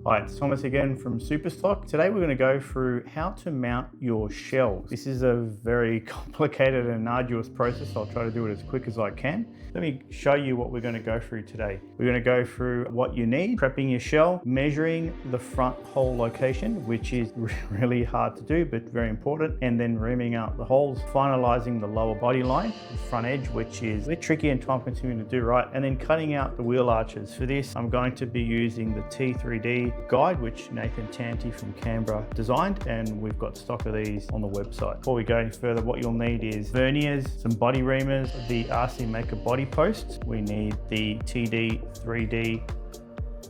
Hi, it's Thomas again from Superstock. Today we're going to go through how to mount your shells. This is a very complicated and arduous process. I'll try to do it as quick as I can. Let me show you what we're going to go through today. We're going to go through what you need, prepping your shell, measuring the front hole location, which is really hard to do, but very important, and then reaming out the holes, finalizing the lower body line, the front edge, which is a bit tricky and time consuming to do right, and then cutting out the wheel arches. For this, I'm going to be using the T3D guide, which Nathan Tanti from Canberra designed, and we've got stock of these on the website. Before we go any further, what you'll need is verniers, some body reamers, the RC Maker body posts. We need the TD 3D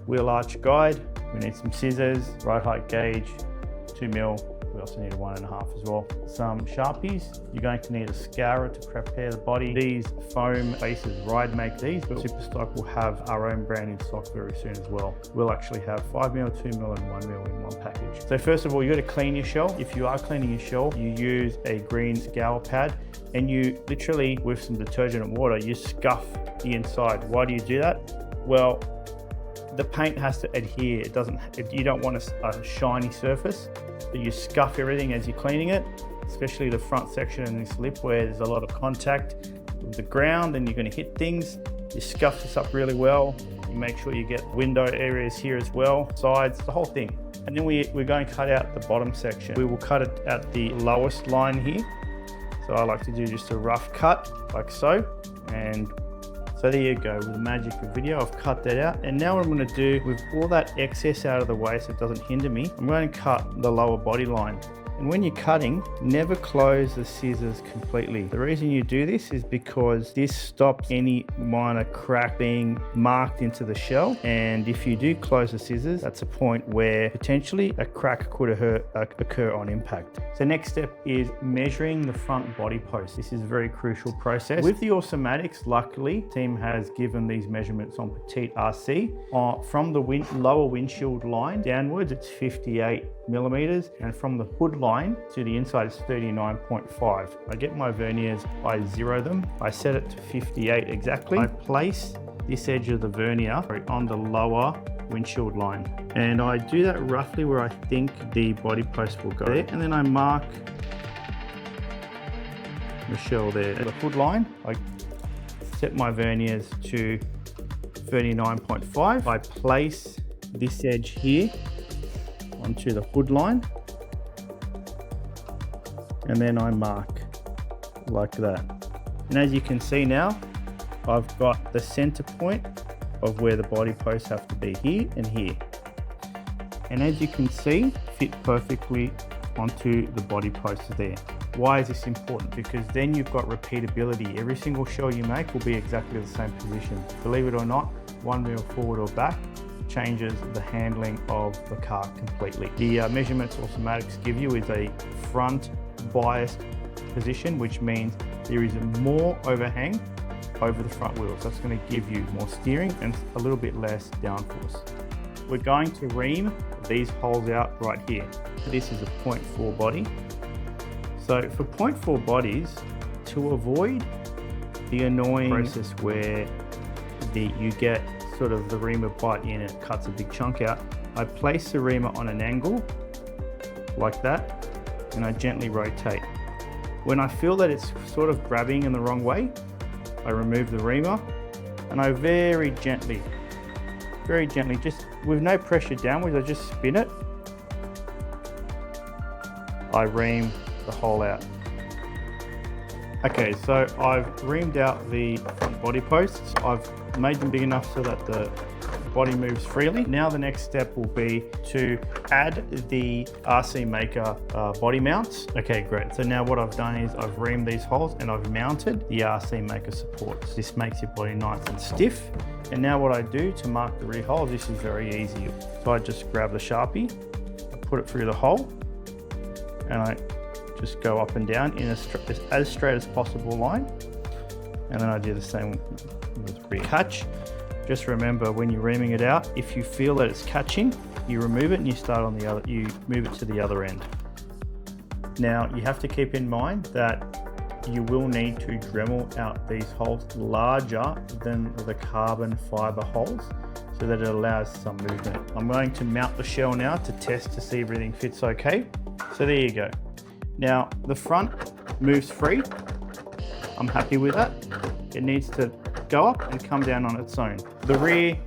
wheel arch guide. We need some scissors, ride height gauge, 2mm. We also need a 1.5 as well. Some Sharpies. You're going to need a scourer to prepare the body. These foam bases, Ride make these, but Superstock will have our own brand in stock very soon as well. We'll actually have 5mm, 2mm and 1mm in one package. So first of all, you got to clean your shell. If you are cleaning your shell, you use a green scour pad and you literally, with some detergent and water, you scuff the inside. Why do you do that? Well, the paint has to adhere. You don't want a shiny surface. So you scuff everything as you're cleaning it, especially the front section and this lip where there's a lot of contact with the ground and you're going to hit things. You scuff this up really well. You make sure you get window areas here as well, sides, the whole thing. And then we're going to cut out the bottom section. We will cut it at the lowest line here. So I like to do just a rough cut like so. And so there you go, with the magic of video, I've cut that out. And now what I'm going to do, with all that excess out of the way so it doesn't hinder me, I'm going to cut the lower body line. And when you're cutting, never close the scissors completely. The reason you do this is because this stops any minor crack being marked into the shell. And if you do close the scissors, that's a point where potentially a crack could occur on impact. So next step is measuring the front body post. This is a very crucial process. With the Awesomatics, luckily, the team has given these measurements on Petite RC. From the lower windshield line downwards, it's 58mm, and from the hood line to the inside is 39.5. I get my verniers, I zero them, I set it to 58 exactly. I place this edge of the vernier on the lower windshield line, and I do that roughly where I think the body post will go there, and then I mark the shell there. The hood line, I set my verniers to 39.5. I place this edge here onto the hood line, and then I mark like that. And as you can see now, I've got the center point of where the body posts have to be, here and here. And as you can see, fit perfectly onto the body posts there. Why is this important? Because then you've got repeatability. Every single shell you make will be exactly the same position. Believe it or not, 1mm forward or back changes the handling of the car completely. The measurements Awesomatics give you is a front biased position, which means there is more overhang over the front wheels. That's going to give you more steering and a little bit less downforce. We're going to ream these holes out right here. This is a 0.4 body. So for 0.4 bodies, to avoid the annoying process where you get sort of the reamer bite in and it cuts a big chunk out, I place the reamer on an angle like that, and I gently rotate. When I feel that it's sort of grabbing in the wrong way, I remove the reamer and I very gently, just with no pressure downwards, I just spin it. I ream the hole out. Okay, so I've reamed out the front body posts. I've made them big enough so that the body moves freely. Now the next step will be to add the RC Maker body mounts. Okay, great. So now what I've done is I've reamed these holes and I've mounted the RC Maker supports. This makes your body nice and stiff. And now what I do to mark the rear holes, this is very easy. So I just grab the Sharpie, I put it through the hole, and I just go up and down in as straight as possible line. And then I do the same with rear. Catch, just remember when you're reaming it out, if you feel that it's catching, you remove it and you move it to the other end. Now you have to keep in mind that you will need to Dremel out these holes larger than the carbon fiber holes. so that it allows some movement. I'm going to mount the shell now to test to see everything fits okay. So there you go. Now the front moves free. I'm happy with that. It needs to go up and come down on its own. The rear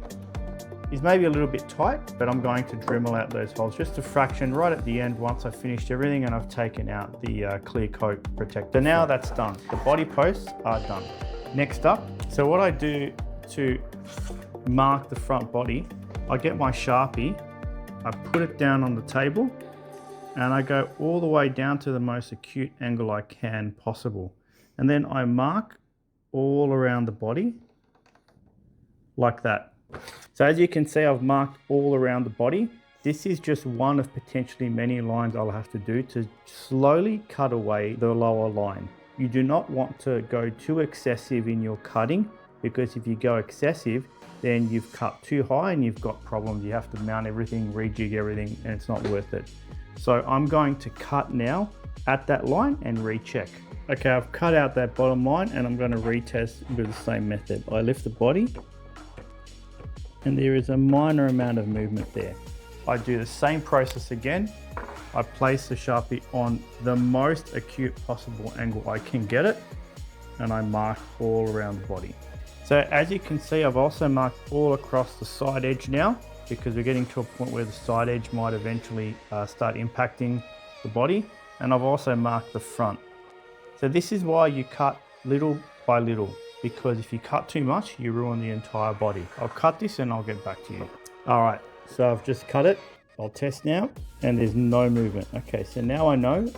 is maybe a little bit tight, but I'm going to Dremel out those holes, just a fraction right at the end once I've finished everything and I've taken out the clear coat protector. Now that's done. The body posts are done. Next up, so what I do to mark the front body, I get my Sharpie, I put it down on the table, and I go all the way down to the most acute angle I can possible. And then I mark all around the body like that. So as you can see, I've marked all around the body. This is just one of potentially many lines I'll have to do to slowly cut away the lower line. You do not want to go too excessive in your cutting, because if you go excessive, then you've cut too high and you've got problems. You have to mount everything, rejig everything, and it's not worth it. So I'm going to cut now at that line and recheck. Okay, I've cut out that bottom line and I'm going to retest with the same method. I lift the body and there is a minor amount of movement there. I do the same process again. I place the Sharpie on the most acute possible angle I can get it, and I mark all around the body. So as you can see, I've also marked all across the side edge now, because we're getting to a point where the side edge might eventually start impacting the body. And I've also marked the front. So this is why you cut little by little, because if you cut too much, you ruin the entire body. I'll cut this and I'll get back to you. All right, so I've just cut it. I'll test now, and there's no movement. Okay, so now I know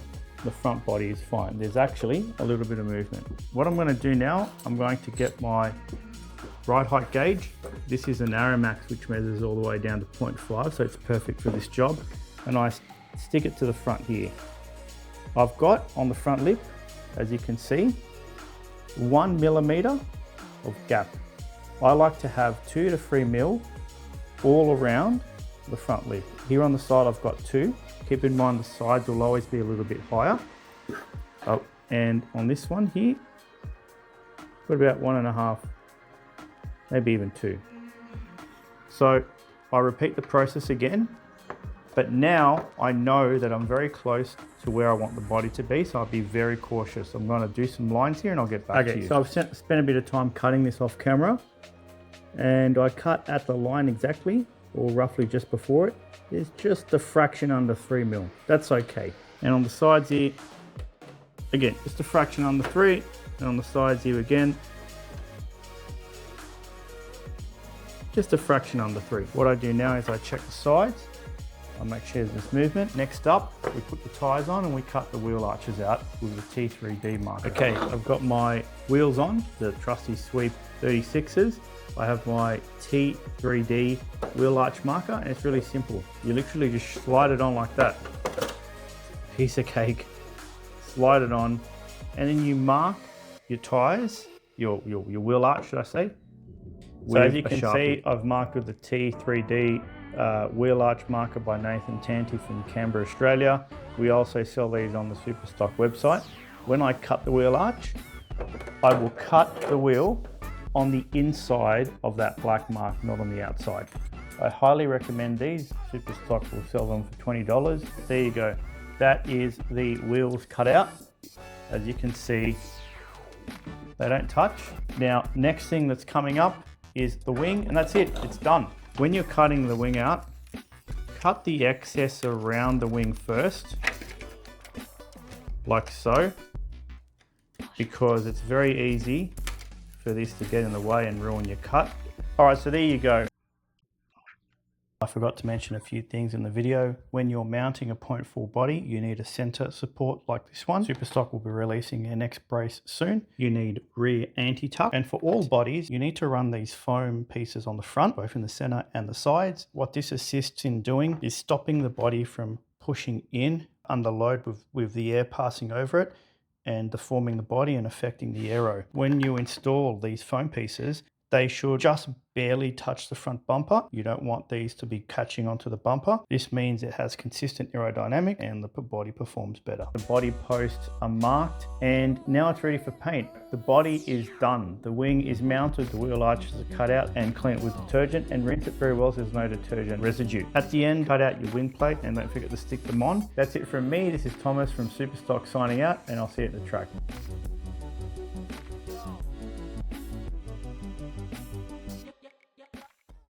the front body is fine. There's actually a little bit of movement. What I'm gonna do now, I'm going to get my ride height gauge. This is an Aramax, which measures all the way down to 0.5, so it's perfect for this job. And I stick it to the front here. I've got on the front lip, as you can see, 1 millimeter of gap. I like to have 2 to 3 mil all around the front lip. Here on the side, I've got 2. Keep in mind the sides will always be a little bit higher. Oh, and on this one here, got about 1.5, maybe even 2. So I repeat the process again, but now I know that I'm very close to where I want the body to be, so I'll be very cautious. I'm going to do some lines here and I'll get back to you. So I've spent a bit of time cutting this off camera, and I cut at the line exactly, or roughly just before it. There's just a fraction under 3 mil. That's okay. And on the sides here, again, just a fraction under 3, and on the sides here again, just a fraction under 3. What I do now is I check the sides. I make sure there's movement. Next up, we put the tires on and we cut the wheel arches out with the T3D marker. Okay, I've got my wheels on, the trusty Sweep 36s. I have my T3D wheel arch marker, and it's really simple. You literally just slide it on like that. Piece of cake. Slide it on, and then you mark your tires, your wheel arch, should I say? So as you can see, I've marked with the T3D wheel arch marker by Nathan Tanti from Canberra, Australia. We also sell these on the Superstock website. When I cut the wheel arch, I will cut the wheel on the inside of that black mark, not on the outside. I highly recommend these. Superstock will sell them for $20. There you go. That is the wheels cut out. As you can see, they don't touch. Now, next thing that's coming up is the wing, and that's it, it's done. When you're cutting the wing out, cut the excess around the wing first, like so, because it's very easy for this to get in the way and ruin your cut. All right, so there you go. I forgot to mention a few things in the video. When you're mounting a 0.4 body, you need a center support like this one. Superstock will be releasing their next brace soon. You need rear anti-tuck. And for all bodies, you need to run these foam pieces on the front, both in the center and the sides. What this assists in doing is stopping the body from pushing in under load with the air passing over it and deforming the body and affecting the aero. When you install these foam pieces, They should just barely touch the front bumper. You don't want these to be catching onto the bumper. This means it has consistent aerodynamic and the body performs better. The body posts are marked and now it's ready for paint. The body is done. The wing is mounted, the wheel arches are cut out and clean it with detergent and rinse it very well so there's no detergent residue. At the end, cut out your wing plate and don't forget to stick them on. That's it from me. This is Thomas from Superstock signing out, and I'll see you at the track.